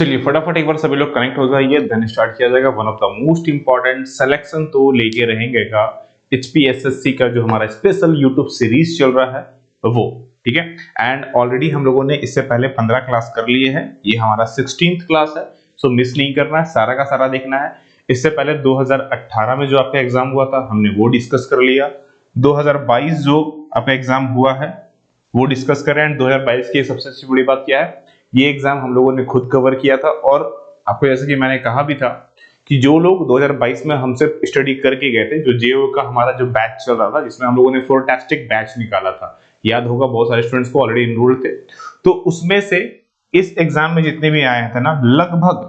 चलिए फटाफट एक बार सभी लोग कनेक्ट हो जाइए, देन स्टार्ट किया जाएगा। One of the most important selection तो लेके रहेंगे का एचपीएसएससी का जो हमारा स्पेशल यूट्यूब सीरीज चल रहा है वो, ठीक है। एंड ऑलरेडी हम लोगों ने इससे पहले 15 क्लास कर लिए हैं, ये हमारा 16th क्लास है, सो मिस नहीं करना है, सारा का सारा देखना है। इससे पहले 2018 में जो आपका एग्जाम हुआ था हमने वो डिस्कस कर लिया, 2022 जो आपका एग्जाम हुआ है वो डिस्कस करें। एंड 2022 की सबसे अच्छी बड़ी बात क्या है, ये एग्जाम हम लोगों ने खुद कवर किया था। और आपको जैसे कि मैंने कहा भी था कि जो लोग 2022 में हमसे स्टडी करके गए थे, जो जेओ का हमारा जो बैच चल रहा था जिसमें हम लोगों ने फॉरटास्टिक बैच निकाला था, याद होगा बहुत सारे स्टूडेंट्स को ऑलरेडी इनरोल थे, तो उसमें से इस एग्जाम में जितने भी आए थे ना, लगभग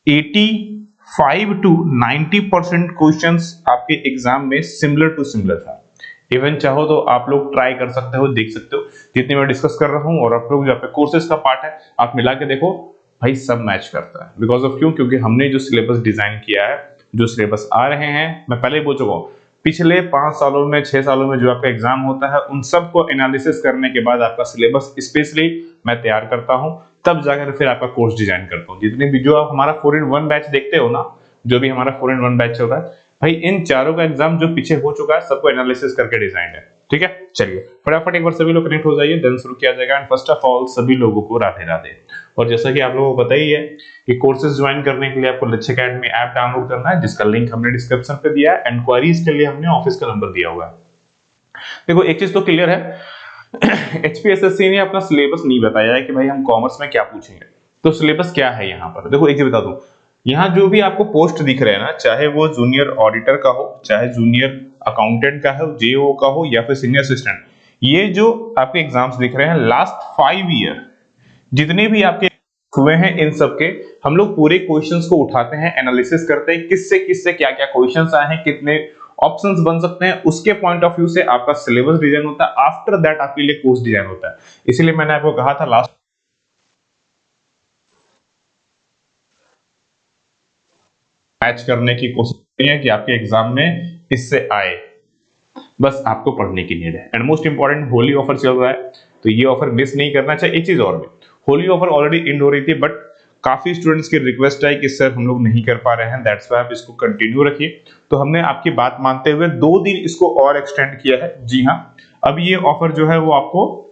85 to 90% क्वेश्चंस आपके एग्जाम में सिमिलर टू सिमिलर था। इवन चाहो तो आप लोग ट्राई कर सकते हो, देख सकते हो जितने मैं डिस्कस कर रहा हूं और आप लोग जो आपके कोर्सेज का पार्ट है आप मिला के देखो, भाई सब मैच करता है। बिकॉज ऑफ क्योंकि हमने जो सिलेबस डिजाइन किया है, जो सिलेबस आ रहे हैं, मैं पहले ही बोल चुका हूं, पिछले 5 सालों में 6 सालों में जो आपका एग्जाम होता है उन सबको एनालिसिस करने के बाद आपका सिलेबस स्पेशली मैं तैयार करता हूं, तब जाकर फिर आपका कोर्स डिजाइन करता हूं। जितने भी जो आप हमारा 4-in-1 बैच देखते हो ना, जो भी हमारा 4-in-1 बैच चल रहा है, भाई इन चारों का एग्जाम जो पीछे हो चुका है सबको एनालिसिस करके डिजाइन है, ठीक है। चलिए फटाफट एक बार सभी लोग कनेक्ट हो जाइए, देन शुरू किया जाएगा। एंड फर्स्ट ऑफ ऑल सभी लोगों को राधे राधे। और जैसा कि आप लोगों को पता ही है कि कोर्सेज ज्वाइन करने के लिए आपको लक्ष्य एकेडमी ऐप डाउनलोड करना है, जिसका लिंक हमने डिस्क्रिप्शन पे दिया है। इंक्वायरीज के लिए हमने ऑफिस का नंबर दिया हुआ है। देखो एक चीज तो क्लियर है, एचपीएसएससी ने अपना सिलेबस नहीं बताया है कि भाई हम कॉमर्स में क्या पूछेंगे। तो सिलेबस क्या है यहाँ पर, देखो एक चीज बता दूं, यहाँ जो भी आपको पोस्ट दिख रहे हैं ना, चाहे वो जूनियर ऑडिटर का हो, चाहे जूनियर अकाउंटेंट का हो, जेओ का हो, या फिर सीनियर असिस्टेंट, ये जो आपके एग्जाम्स दिख रहे हैं लास्ट 5 ईयर जितने भी आपके हुए हैं, इन सब के हम लोग पूरे क्वेश्चंस को उठाते हैं, एनालिसिस करते हैं, किससे किससे क्या क्या क्वेश्चंस आए हैं, कितने ऑप्शंस बन सकते हैं, उसके पॉइंट ऑफ व्यू से आपका सिलेबस डिजाइन होता है। आफ्टर दैट आपके लिए कोर्स डिजाइन होता है। इसीलिए मैंने आपको कहा था लास्ट मैच करने की कोशिश करिए कि आपके एग्जाम में इससे आए, बस आपको पढ़ने की नीड है। And most important, Holi offer चल रहा है तो ये ऑफर मिस नहीं करना चाहिए। एक चीज और भी, होली ऑफर ऑलरेडी एंड हो रही थी, बट काफी स्टूडेंट्स की रिक्वेस्ट आई कि सर हम लोग नहीं कर पा रहे हैं, दैट्स व्हाई आप इसको कंटिन्यू रखिए। तो हमने आपकी बात मानते हुए 2 दिन इसको और एक्सटेंड किया है। जी हाँ, अब ये ऑफर जो है वो आपको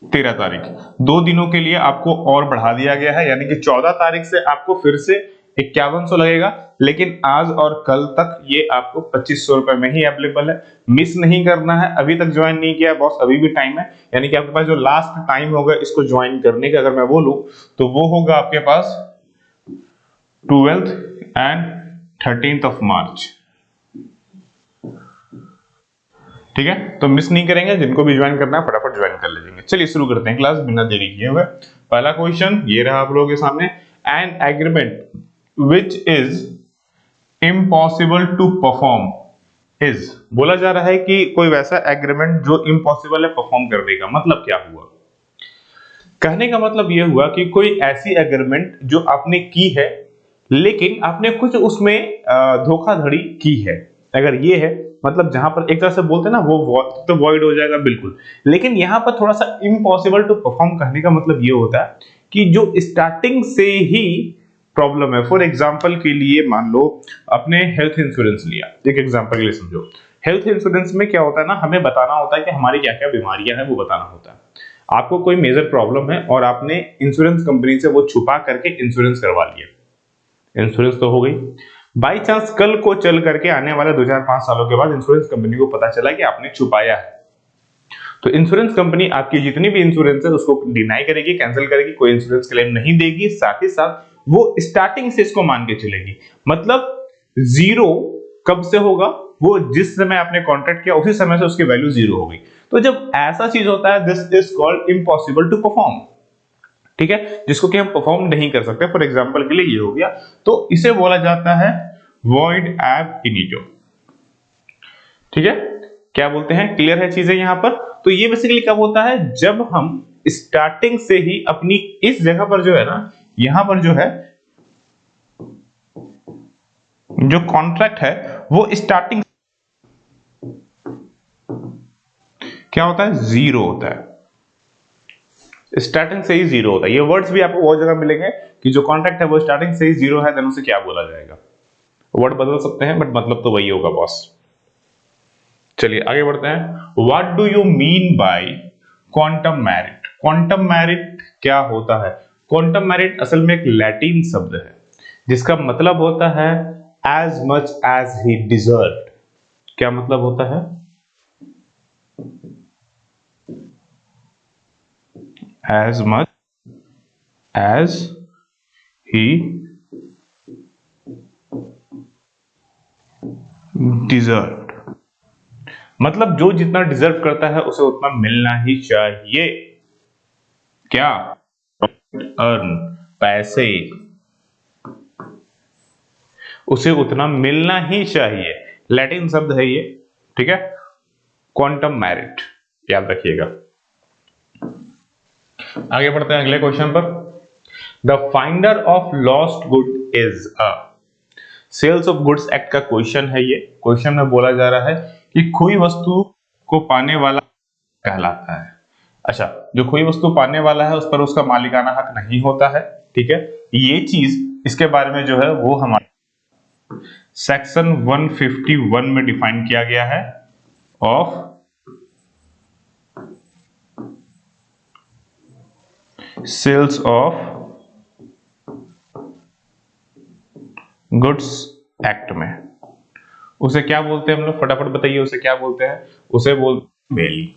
13 तारीख, 2 दिनों के लिए आपको और बढ़ा दिया गया है, यानी कि 14 तारीख से आपको फिर से 5100 लगेगा, लेकिन आज और कल तक ये आपको 2500 रुपए में ही अवेलेबल है। मिस नहीं करना है। अभी तक ज्वाइन नहीं किया बॉस, अभी भी टाइम है, यानी कि आपके पास जो लास्ट टाइम होगा इसको ज्वाइन करने का, अगर मैं बोलूं तो वो होगा आपके पास 12th and 13th of March, ठीक है। तो मिस नहीं करेंगे, जिनको भी ज्वाइन करना है फटाफट ज्वाइन कर लीजिए। चलिए शुरू करते हैं क्लास बिना देरी किए हुए। पहला क्वेश्चन ये रहा आप लोगों के सामने, an agreement which is impossible to perform is, बोला जा रहा है कि कोई वैसा एग्रीमेंट जो इम्पॉसिबल है परफॉर्म करने का। मतलब क्या हुआ, कहने का मतलब यह हुआ कि कोई ऐसी एग्रीमेंट जो आपने की है लेकिन आपने कुछ उसमें धोखाधड़ी की है, अगर ये है, मतलब जहां पर एक तरह से बोलते हैं ना वो तो वॉइड हो जाएगा बिल्कुल। लेकिन यहां पर थोड़ा सा इम्पॉसिबल टू परफॉर्म कहने का मतलब ये होता है कि जो स्टार्टिंग से ही प्रॉब्लम है। फॉर एग्जांपल के लिए मान लो अपने हेल्थ इंश्योरेंस लिया, एक एग्जांपल के लिए समझो। हेल्थ इंश्योरेंस में क्या होता है ना, हमें बताना होता है कि हमारी क्या क्या बीमारियां हैं, वो बताना होता है। आपको कोई मेजर प्रॉब्लम है और आपने इंश्योरेंस कंपनी से वो छुपा करके इंश्योरेंस करवा लिया, इंश्योरेंस तो हो गई। बाई चांस कल को चल करके आने वाले 2-4-5 सालों के बाद इंश्योरेंस कंपनी को पता चला कि आपने छुपाया है, तो इंश्योरेंस कंपनी आपकी जितनी भी इंश्योरेंस है उसको डिनाई करेगी, कैंसिल करेगी, कोई इंश्योरेंस क्लेम नहीं देगी। साथ ही साथ वो स्टार्टिंग से इसको मान के चलेगी, मतलब जीरो कब से होगा, वो जिस समय आपने कॉन्ट्रैक्ट किया उसी समय से उसकी वैल्यू जीरो हो गई। तो जब ऐसा चीज होता है, this is called impossible to perform, ठीक है, जिसको कि हम परफॉर्म नहीं कर सकते। फॉर एग्जांपल के लिए ये हो गया, तो इसे बोला जाता है वॉइड एब इनिटो, ठीक है। क्या बोलते हैं, क्लियर है चीजें यहां पर। तो ये बेसिकली क्या होता है, जब हम स्टार्टिंग से ही अपनी इस जगह पर जो है ना, यहां पर जो है जो कॉन्ट्रैक्ट है वो स्टार्टिंग क्या होता है, जीरो होता है। स्टार्टिंग से ही जीरो होता है। ये वर्ड्स भी आपको बहुत जगह मिलेंगे कि जो कॉन्ट्रैक्ट है वो स्टार्टिंग से ही जीरो है, देन उसे क्या बोला जाएगा। वर्ड बदल सकते हैं बट मतलब तो वही होगा बॉस। चलिए आगे बढ़ते हैं। What do you mean by quantum merit? Quantum merit क्या होता है? क्वांटम मेरिट असल में एक लैटिन शब्द है जिसका मतलब होता है as much as he deserve. क्या मतलब होता है? As much as he deserve, मतलब जो जितना डिजर्व करता है उसे उतना मिलना ही चाहिए। क्या? अर्न, पैसे, उसे उतना मिलना ही चाहिए। लैटिन शब्द है ये, ठीक है। क्वांटम मेरिट याद रखिएगा। आगे बढ़ते हैं अगले क्वेश्चन पर। The finder of lost good is a. Sales of goods act का क्वेश्चन है ये। क्वेश्चन में बोला जा रहा है कि खोई वस्तु को पाने वाला कहलाता है। अच्छा, जो खोई वस्तु पाने वाला है उस पर उसका मालिकाना हक नहीं होता है, ठीक है। ये चीज, इसके बारे में जो है वो हमारे सेक्शन 151 में डिफाइन किया गया है of sales of goods act में। उसे क्या बोलते हैं हम लोग, फटाफट बताइए उसे क्या बोलते हैं? उसे बोलते हैं बेली।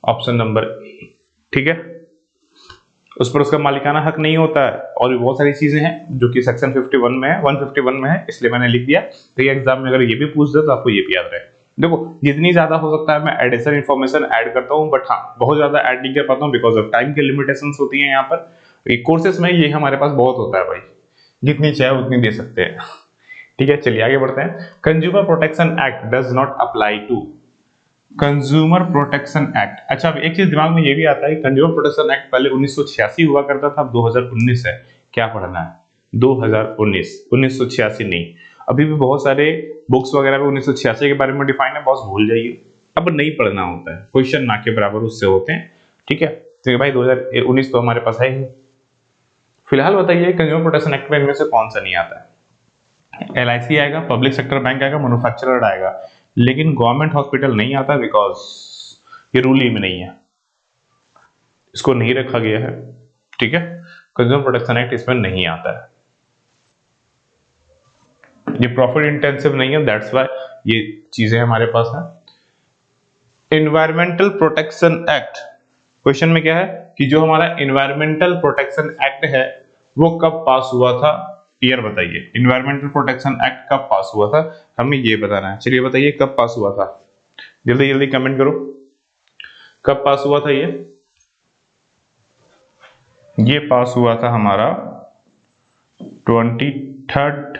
ऑप्शन नंबर ए, ठीक है। उस पर उसका मालिकाना हक नहीं होता है और भी बहुत सारी चीजें हैं जो कि सेक्शन 51 में है, 151 में है, इसलिए मैंने लिख दिया। तो ये एग्जाम में अगर ये भी पूछ दे तो आपको ये भी याद रहे। देखो, जितनी ज्यादा हो सकता है मैं एडिशनल इन्फॉर्मेशन ऐड करता हूँ, बट हाँ बहुत ज्यादा ऐड नहीं कर पाता हूँ बिकॉज ऑफ टाइम की लिमिटेशंस होती है यहाँ पर। कोर्सेज में ये हमारे पास बहुत होता है भाई, जितनी चाहे उतनी दे सकते हैं, ठीक है। चलिए आगे बढ़ते हैं। Consumer protection act does not apply to. Consumer protection act, अच्छा अब एक चीज दिमाग में ये भी आता है, कंज्यूमर प्रोटेक्शन एक्ट पहले 1986 हुआ करता था, अब 2019 है। क्या पढ़ना है? 2019, 1986 नहीं। अभी भी बहुत सारे बुक्स वगैरह में 1986 के बारे में डिफाइन है, बॉस भूल जाइए, अब नहीं पढ़ना होता है, क्वेश्चन ना के बराबर उससे होते हैं, ठीक है। तो भाई 2019 तो हमारे पास है ही। फिलहाल बताइए कंज्यूमर प्रोटेक्शन एक्ट में इनमें से कौन सा नहीं आता है? LIC आएगा, पब्लिक सेक्टर बैंक आएगा, मैन्युफैक्चरर आएगा, लेकिन गवर्नमेंट हॉस्पिटल नहीं आता बिकॉज ये रूल ही में नहीं है, इसको नहीं रखा गया है, ठीक है। कंज्यूमर प्रोटेक्शन एक्ट इसमें नहीं आता है, ये प्रॉफिट इंटेंसिव नहीं है, दैट्स व्हाई ये चीजें हमारे पास है। एनवायरमेंटल प्रोटेक्शन एक्ट, क्वेश्चन में क्या है कि जो हमारा एनवायरमेंटल प्रोटेक्शन एक्ट है वो कब पास हुआ था? ईयर बताइए। इन्वायरमेंटल प्रोटेक्शन एक्ट कब पास हुआ था, हमें ये बताना है। चलिए बताइए कब पास हुआ था, जल्दी जल्दी कमेंट करो, कब पास हुआ था ये पास हुआ था हमारा 23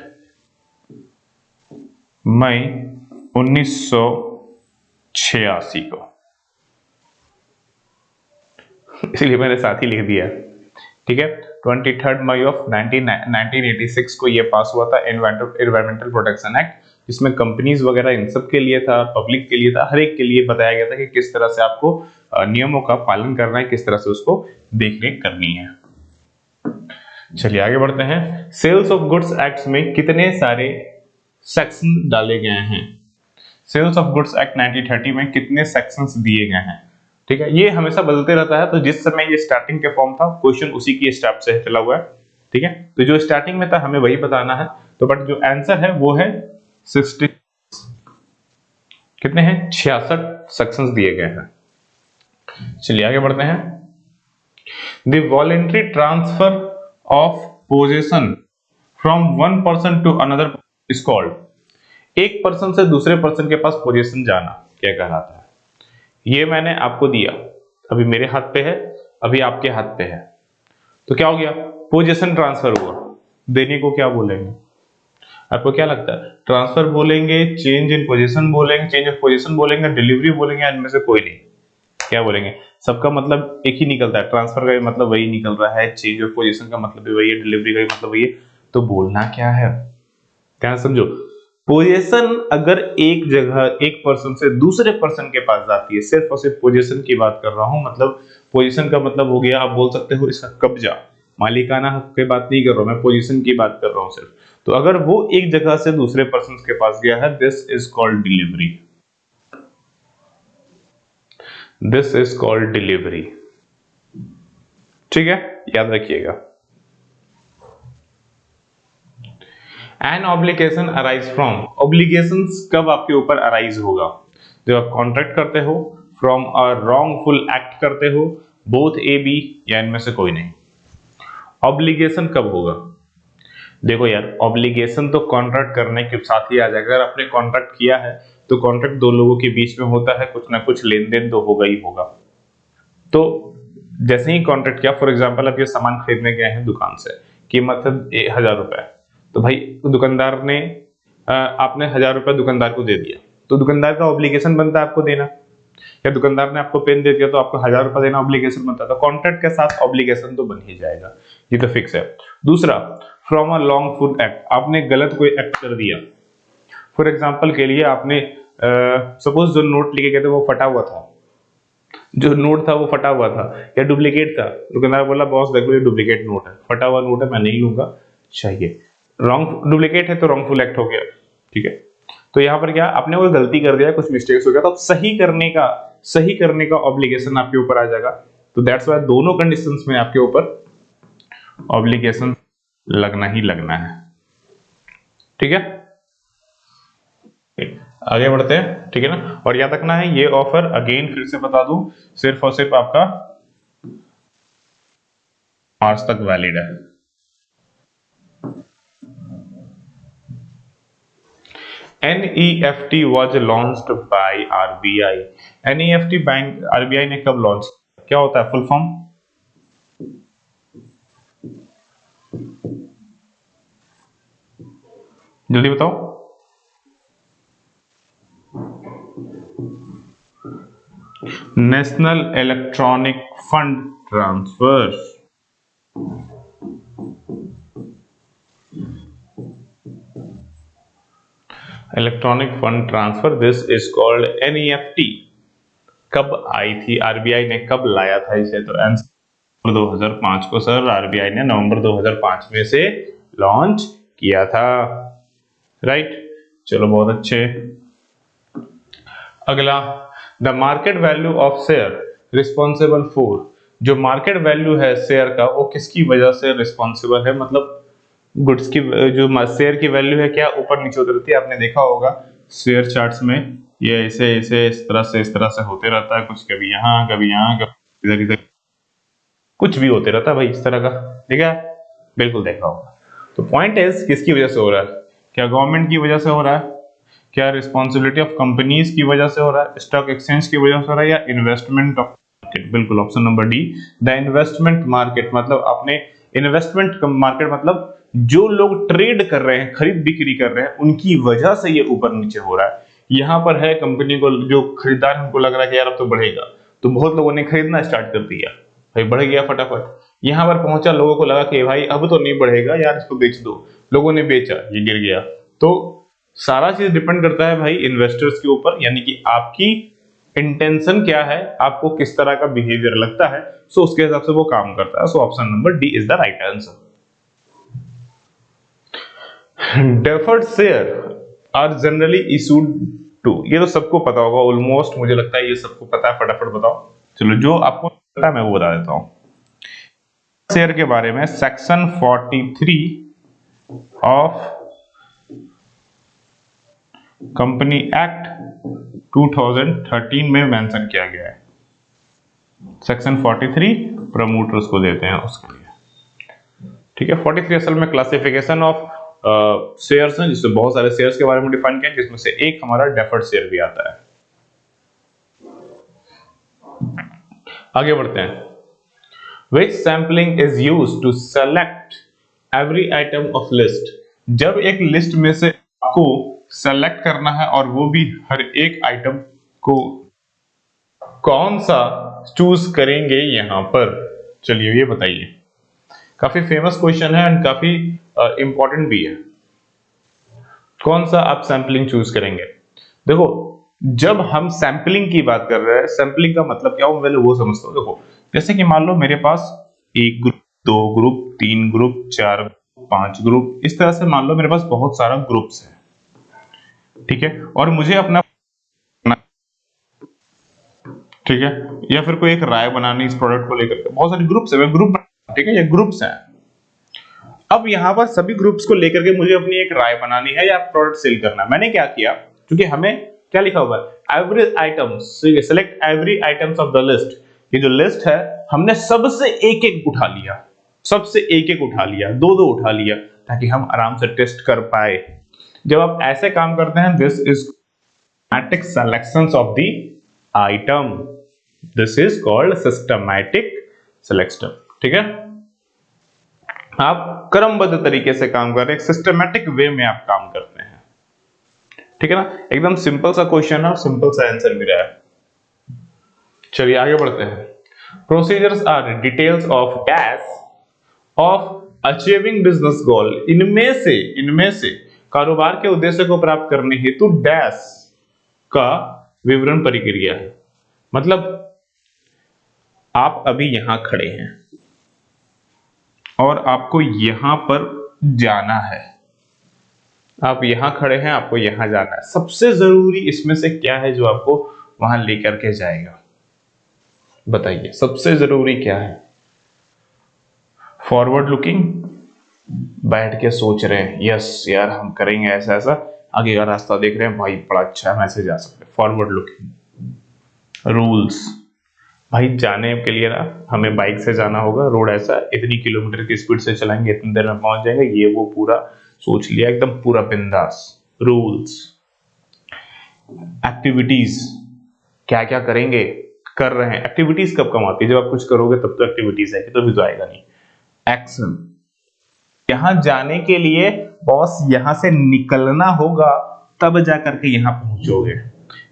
मई 1986 को, इसलिए मैंने साथ ही लिख दिया, ठीक है। 23 मई ऑफ 1986 को ये पास हुआ था एनवायरमेंटल प्रोटेक्शन एक्ट, जिसमें कंपनीज वगैरह इन सब के लिए था, पब्लिक के लिए था, हर एक के लिए बताया गया था कि किस तरह से आपको नियमों का पालन करना है, किस तरह से उसको देखरेख करनी है। चलिए आगे बढ़ते हैं। सेल्स ऑफ गुड्स एक्ट में कितने सारे सेक्शन डाले गए हैं? सेल्स ऑफ गुड्स एक्ट 1930 में कितने सेक्शंस दिए गए हैं? ठीक है, ये हमेशा बदलते रहता है, तो जिस समय ये स्टार्टिंग के फॉर्म था क्वेश्चन उसी की स्टेप से चला हुआ है, ठीक है। तो जो स्टार्टिंग में था हमें वही बताना है, तो बट जो आंसर है वो है 60, कितने हैं? 66 सेक्शंस दिए गए हैं। चलिए आगे बढ़ते हैं। The voluntary transfer of possession from one person to another is called. एक पर्सन से दूसरे पर्सन के पास पोजेशन जाना क्या कहलाता है? ये मैंने आपको दिया, अभी मेरे हाथ पे है, अभी आपके हाथ पे है, तो क्या हो गया? पोजीशन ट्रांसफर हुआ। देने को क्या बोलेंगे? आपको क्या लगता है? ट्रांसफर बोलेंगे, चेंज इन पोजीशन बोलेंगे, चेंज ऑफ पोजीशन बोलेंगे, डिलीवरी बोलेंगे, इनमें से कोई नहीं। क्या बोलेंगे? सबका मतलब एक ही निकलता है, ट्रांसफर का मतलब वही निकल रहा है, चेंज ऑफ पोजीशन का मतलब भी वही है, डिलीवरी का मतलब वही है, तो बोलना क्या है? ध्यान समझो, पोजीशन अगर एक जगह एक पर्सन से दूसरे पर्सन के पास जाती है, सिर्फ और सिर्फ पोजीशन की बात कर रहा हूं, मतलब पोजीशन का मतलब हो गया, आप बोल सकते हो इसका कब्जा, मालिकाना हक की बात नहीं कर रहा हूं मैं, पोजीशन की बात कर रहा हूं सिर्फ। तो अगर वो एक जगह से दूसरे पर्सन के पास गया है, this is called delivery, this is called delivery. ठीक है, याद रखिएगा। An obligation arise from, obligations कब आपके ऊपर अराइज होगा? जब आप कॉन्ट्रैक्ट करते हो, फ्रॉम अ रॉन्गफुल एक्ट करते हो, बोथ ए बी, या इनमें से कोई नहीं। ऑब्लिगेशन कब होगा? देखो यार, ऑब्लिगेशन तो कॉन्ट्रैक्ट करने के साथ ही आ जाएगा। अगर आपने कॉन्ट्रैक्ट किया है तो कॉन्ट्रैक्ट दो लोगों के बीच में होता है, कुछ ना कुछ लेन देन तो होगा ही होगा। तो जैसे ही कॉन्ट्रैक्ट किया, फॉर एग्जांपल आप ये सामान खरीदने गए हैं दुकान से, कीमत है 1000 रुपए, तो भाई दुकानदार ने आपने 1000 रुपए दुकानदार को दे दिया, तो दुकानदार का ऑब्लिगेशन बनता है आपको देना, या दुकानदार ने आपको पेन दे दिया तो आपको 1000 रुपए देना ऑब्लिगेशन बनता है। तो कॉन्ट्रैक्ट के साथ ऑब्लिगेशन तो बन ही जाएगा, ये तो फिक्स है। दूसरा, फ्रॉम अ लॉन्गफुल एक्ट, आपने गलत कोई एक्ट कर दिया। फॉर एग्जाम्पल के लिए आपने सपोज जो नोट लेके गए थे वो फटा हुआ था, जो नोट था वो फटा हुआ था या डुप्लीकेट था, दुकानदार बोला बॉस देखो ये डुप्लीकेट नोट है, फटा हुआ नोट है, मैं नहीं लूंगा, चाहिए। रॉन्ग डुप्लीकेट है तो रॉन्गफुल एक्ट हो गया। ठीक है, तो यहाँ पर क्या आपने कोई गलती कर दिया, कुछ मिस्टेक्स हो गया, तो सही करने का ऑब्लिगेशन आपके ऊपर आ जाएगा। तो दैट्स व्हाई दोनों कंडीशंस में आपके ऊपर ऑब्लिगेशन लगना ही लगना है। ठीक है, आगे बढ़ते हैं। ठीक है ना, और याद रखना है ये ऑफर अगेन फिर से बता दूं, सिर्फ और सिर्फ आपका मार्च तक वैलिड है। NEFT was launched by RBI। NEFT bank RBI ने कब लॉन्च, क्या होता है फुल फॉर्म? जल्दी बताओ। National electronic fund transfer. Electronic fund transfer, this is called NEFT। कब आई थी, आरबीआई ने कब लाया था इसे? तो आंसर 2005 को सर, आरबीआई ने नवंबर 2005 में से लॉन्च किया था। राइट, चलो बहुत अच्छे। अगला, the market value of share responsible for, जो मार्केट वैल्यू है शेयर का वो किसकी वजह से रिस्पॉन्सिबल है, मतलब गुड्स की जो शेयर की वैल्यू है क्या ऊपर नीचे होती रहती है? आपने देखा होगा शेयर चार्ट्स में, ये ऐसे ऐसे इस तरह से होते रहता है, कुछ कभी यहाँ कभी इधर इधर कुछ भी होते रहता है भाई इस तरह का, ठीक है, बिल्कुल देखा होगा। तो पॉइंट इज किसकी वजह से हो रहा है? क्या गवर्नमेंट की वजह से हो रहा है? क्या रिस्पॉन्सिबिलिटी ऑफ कंपनीज की वजह से हो रहा है? स्टॉक एक्सचेंज की वजह से हो रहा है? या इन्वेस्टमेंट ऑफ मार्केट? बिल्कुल option number D, the investment market. मतलब आपने इन्वेस्टमेंट मार्केट मतलब जो लोग ट्रेड कर रहे हैं, खरीद बिक्री कर रहे हैं, उनकी वजह से ये ऊपर नीचे हो रहा है। यहाँ पर है कंपनी को, जो खरीदार उनको लग रहा है कि यार अब तो बढ़ेगा, तो बहुत लोगों ने खरीदना स्टार्ट कर दिया, भाई बढ़ गया फटाफट। यहाँ पर पहुंचा, लोगों को लगा कि भाई अब तो नहीं बढ़ेगा यार, इसको बेच दो, लोगों ने बेचा, ये गिर गया। तो सारा चीज डिपेंड करता है भाई इन्वेस्टर्स के ऊपर, यानी कि आपकी इंटेंशन क्या है, आपको किस तरह का बिहेवियर लगता है, सो उसके हिसाब से वो काम करता है। So option number D is the right answer. Deferred share are generally issued to, ये तो सबको पता होगा ऑलमोस्ट, मुझे लगता है ये सबको पता है, फटाफट बताओ। चलो जो आपको पता है मैं वो बता देता हूं। शेयर के बारे में सेक्शन 43 ऑफ कंपनी एक्ट 2013 में मेंशन किया गया है। सेक्शन 43 प्रमोटर्स को देते हैं उसके लिए। ठीक है, 43 असल में क्लासिफिकेशन ऑफ शेयर्स हैं, जिसमें बहुत सारे शेयर्स के बारे में डिफाइन किया, जिसमें से एक हमारा डेफर्ड शेयर भी आता है। आगे बढ़ते हैं। Which sampling is used to select every item of list? जब एक लिस्ट में से आपको सेलेक्ट करना है और वो भी हर एक आइटम को, कौन सा चूज करेंगे यहां पर? चलिए ये बताइए, काफी फेमस क्वेश्चन है एंड काफी इंपॉर्टेंट भी है। कौन सा आप सैंपलिंग चूज करेंगे? देखो, जब हम सैंपलिंग की बात कर रहे हैं, सैंपलिंग का मतलब क्या हो, पहले वो समझता हूं। देखो, जैसे कि मान लो मेरे पास एक ग्रुप, दो ग्रुप, तीन ग्रुप, चार, पांच ग्रुप, इस तरह से मान लो मेरे पास बहुत सारा ग्रुप्स है, ठीक है, और मुझे अपना, ठीक है, या फिर कोई एक राय बनानी इस प्रोडक्ट को लेकर, बहुत सारे ग्रुप्स है, मैं ग्रुप, ठीक है, ये ग्रुप्स हैं। अब यहाँ पर सभी ग्रुप्स को लेकर के मुझे अपनी एक राय बनानी है या प्रोडक्ट सेल करना है। मैंने क्या किया, क्योंकि हमें क्या लिखा हुआ है, every item, select every items of the list. ये जो लिस्ट है, हमने सबसे एक एक उठा लिया, सबसे एक एक उठा लिया, दो दो उठा लिया, ताकि हम आराम से टेस्ट कर पाए। जब आप ऐसे काम करते हैं, this is systematic selections of the item, this is called systematic selection, ठीक है। आप क्रमबद्ध तरीके से काम कर रहे हैं, सिस्टमैटिक वे में आप काम करते हैं, ठीक है ना। एकदम सिंपल सा क्वेश्चन है और सिंपल सा आंसर मिला है। चलिए आगे बढ़ते हैं। Procedures are details of dash of achieving business goal. इनमें से कारोबार के उद्देश्य को प्राप्त करने हेतु डैश का विवरण प्रक्रिया है। मतलब आप अभी यहां खड़े हैं और आपको यहां पर जाना है, आप यहां खड़े हैं, आपको यहां जाना है। सबसे जरूरी इसमें से क्या है जो आपको वहां लेकर के जाएगा? बताइए, सबसे जरूरी क्या है? फॉरवर्ड लुकिंग, बैठ के सोच रहे हैं, यस यार हम करेंगे ऐसा ऐसा, आगे का रास्ता देख रहे हैं, भाई बड़ा अच्छा है, हम ऐसे जा सकते हैं, फॉरवर्ड लुकिंग। रूल्स, भाई जाने के लिए ना हमें बाइक से जाना होगा, रोड ऐसा, इतनी किलोमीटर की स्पीड से चलाएंगे, इतनी देर में पहुंच जाएंगे, ये वो पूरा सोच लिया, एकदम पूरा बिंदास। रूल्स। एक्टिविटीज, क्या क्या करेंगे, कर रहे हैं। एक्टिविटीज कब कम आती है? जब आप कुछ करोगे तब तो एक्टिविटीज आएगी, तो भी तो आएगा नहीं। एक्शन, यहां जाने के लिए बॉस यहां से निकलना होगा, तब जाकर के यहां पहुंचोगे।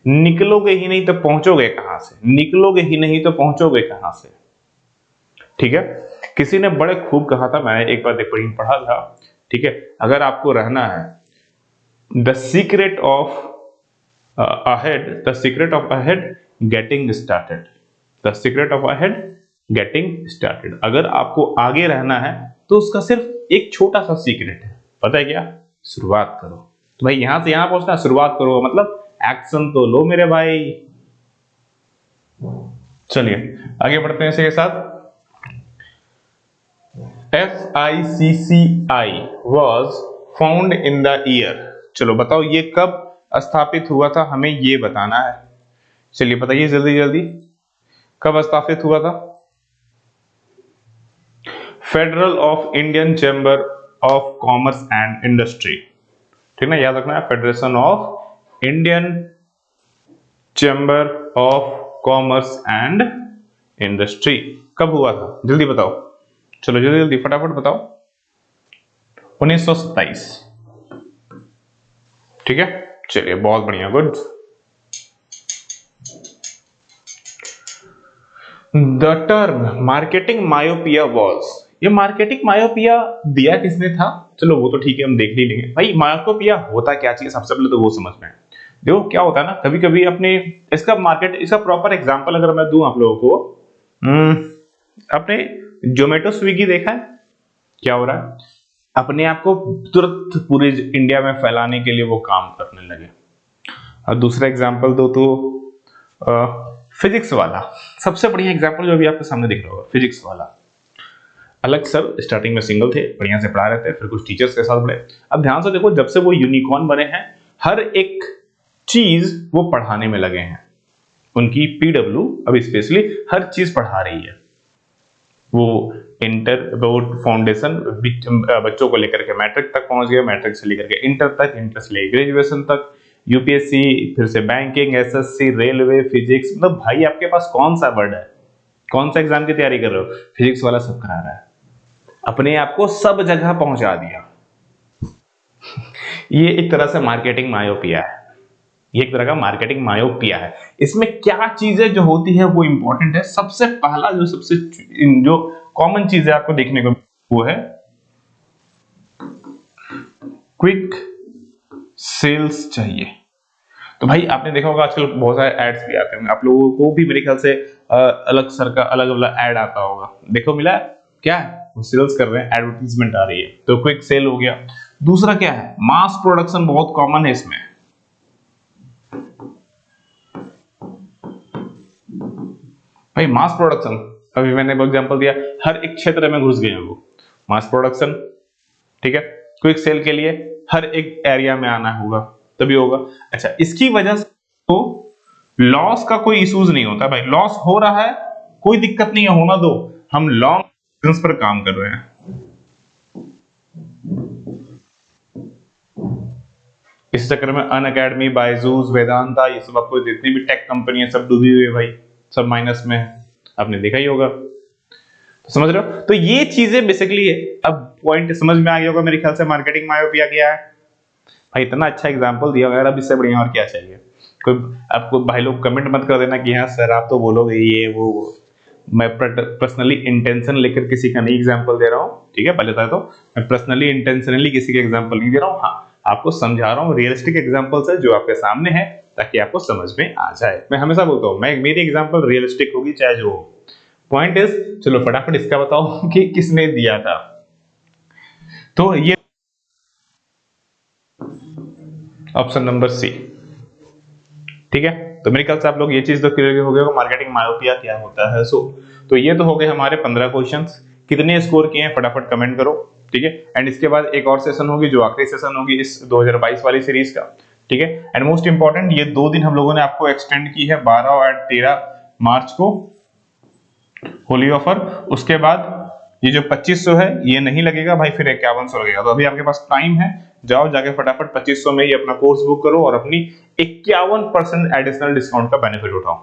निकलोगे ही नहीं तो पहुंचोगे कहां से? निकलोगे ही नहीं तो पहुंचोगे कहां से? ठीक है। किसी ने बड़े खूब कहा था, मैंने एक बार पढ़ा था, ठीक है, अगर आपको रहना है, the secret of ahead getting started, the secret of ahead getting started. अगर आपको आगे रहना है तो उसका सिर्फ एक छोटा सा सीक्रेट है, पता है क्या? शुरुआत करो। तो भाई यहां से यहां पहुंचना, शुरुआत करो, मतलब एक्शन तो लो मेरे भाई। चलिए आगे बढ़ते हैं इसके साथ। FICCI was found in the year। चलो बताओ ये कब स्थापित हुआ था, हमें ये बताना है। चलिए बताइए जल्दी जल्दी, कब स्थापित हुआ था? Federal of Indian chamber of commerce and industry, ठीक ना, याद रखना है, federation of Indian chamber of commerce and industry. कब हुआ था जल्दी बताओ, चलो जल्दी जल्दी फटाफट बताओ। 1927, ठीक है। चलिए बहुत बढ़िया, good. The term marketing myopia was, ये मार्केटिंग मायोपिया दिया किसने था? चलो वो तो ठीक है, हम देख ही लेंगे। भाई मायोपिया होता क्या चाहिए, सबसे पहले तो वो समझ में। देखो क्या होता है ना, कभी कभी अपने इसका मार्केट, इसका प्रॉपर एग्जांपल अगर मैं दूं आप लोगों को, अपने जोमेटो स्विगी देखा है क्या हो रहा है? अपने आप को तुरंत पूरे इंडिया में फैलाने के लिए वो काम करने लगे। और दूसरा एग्जांपल दो तो फिजिक्स वाला, सबसे बढ़िया एग्जांपल जो अभी आपके सामने दिख रहा होगा, फिजिक्स वाला। अलग सर स्टार्टिंग में सिंगल थे, बढ़िया से पढ़ा रहे थे, फिर कुछ टीचर्स के साथ बढ़े। अब ध्यान से देखो, जब से वो यूनिकॉर्न बने हैं, हर एक चीज वो पढ़ाने में लगे हैं। उनकी PW अब स्पेशली हर चीज पढ़ा रही है। वो फाउंडेशन बच्चों को लेकर के मैट्रिक तक पहुंच गए, मैट्रिक से लेकर के इंटर तक, इंटर से लेकर ग्रेजुएशन तक, UPSC, फिर से बैंकिंग, SSC, रेलवे, फिजिक्स। मतलब भाई आपके पास कौन सा वर्ड है, कौन सा एग्जाम की तैयारी कर रहे हो? फिजिक्स वाला सब करा रहा है, अपने आप को सब जगह पहुंचा दिया। ये एक तरह से मार्केटिंग मायोपिया है, ये एक तरह का मार्केटिंग मायोपिया है। इसमें क्या चीजें जो होती है वो इंपॉर्टेंट है। सबसे पहला जो कॉमन चीज है आपको देखने को, वो है क्विक सेल्स चाहिए। तो भाई आपने देखा होगा आजकल बहुत सारे एड्स भी आते होंगे, आप लोगों को भी मेरे ख्याल से अलग सर का अलग अलग एड आता होगा, देखो मिला क्या है, वो सेल्स कर रहे हैं, एडवर्टीजमेंट आ रही है, तो क्विक सेल हो गया। दूसरा क्या है, मास प्रोडक्शन बहुत कॉमन है इसमें। भाई मास प्रोडक्शन, अभी मैंने एग्जांपल दिया, हर एक क्षेत्र में घुस गए हैं वो, मास प्रोडक्शन, ठीक है। क्विक सेल के लिए हर एक एरिया में आना होगा तभी होगा। अच्छा, इसकी वजह से तो लॉस का कोई इश्यूज नहीं होता भाई, लॉस हो रहा है कोई दिक्कत नहीं है, होना दो, हम लॉन्ग डिस्टेंस पर काम कर रहे हैं। इस चक्कर में अनअकैडमी, बायजूस, वेदांता, ये सब आपको जितनी भी टेक कंपनी है सब डूबी हुई है भाई, सब माइनस में है, आपने देखा ही होगा। तो समझ रहे हो, तो ये चीजें बेसिकली है। अब पॉइंट समझ में आ गया होगा मेरे ख्याल से, मार्केटिंग मायोपिया क्या है भाई, इतना अच्छा एग्जांपल दिया यार, अब इससे बढ़िया और क्या चाहिए। कोई आपको भाई लोग कमेंट मत कर देना कि हाँ सर आप तो बोलोगे ये वो। मैं पर्सनली इंटेंशन लेकर किसी का नहीं एग्जांपल दे रहा हूँ, ठीक है, पहले तो मैं पर्सनली इंटेंशनली किसी का एग्जांपल नहीं दे रहा हूँ, हाँ आपको समझा रहा हूँ रियलिस्टिक एग्जांपल्स है जो आपके सामने है, ताकि आपको समझ में आ जाए। मैं हमेशा बोलता हूँ मैं मेरी एग्जांपल रियलिस्टिक होगी चाहे जो हो। पॉइंट इज, चलो फटाफट इसका बताओ कि किसने दिया था। तो ये ऑप्शन नंबर सी, ठीक है। तो मेरे ख्याल से आप लोग ये चीज तो क्लियर हो गया होगा मार्केटिंग मायोपिया क्या होता है। तो ये तो हो गए हमारे 15 क्वेश्चंस, कितने स्कोर किए हैं फटाफट कमेंट करो, ठीक है। एंड इसके बाद एक और सेशन होगी जो आखिरी सेशन होगी इस 2022 वाली सीरीज का, ठीक है। एंड मोस्ट इंपॉर्टेंट, ये 2 दिन हम लोगों ने आपको एक्सटेंड की है, 12 और 13 मार्च को होली ऑफर। उसके बाद ये जो 2500 है ये नहीं लगेगा भाई, फिर 5100 लगेगा। तो अभी आपके पास टाइम है, जाओ जाके फटाफट 2500 में ही अपना कोर्स बुक करो और अपनी 51% एडिशनल डिस्काउंट का बेनिफिट उठाओ,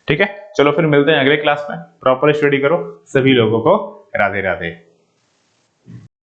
ठीक है। चलो फिर मिलते हैं अगले क्लास में, प्रॉपर स्टडी करो। सभी लोगों को राधे राधे।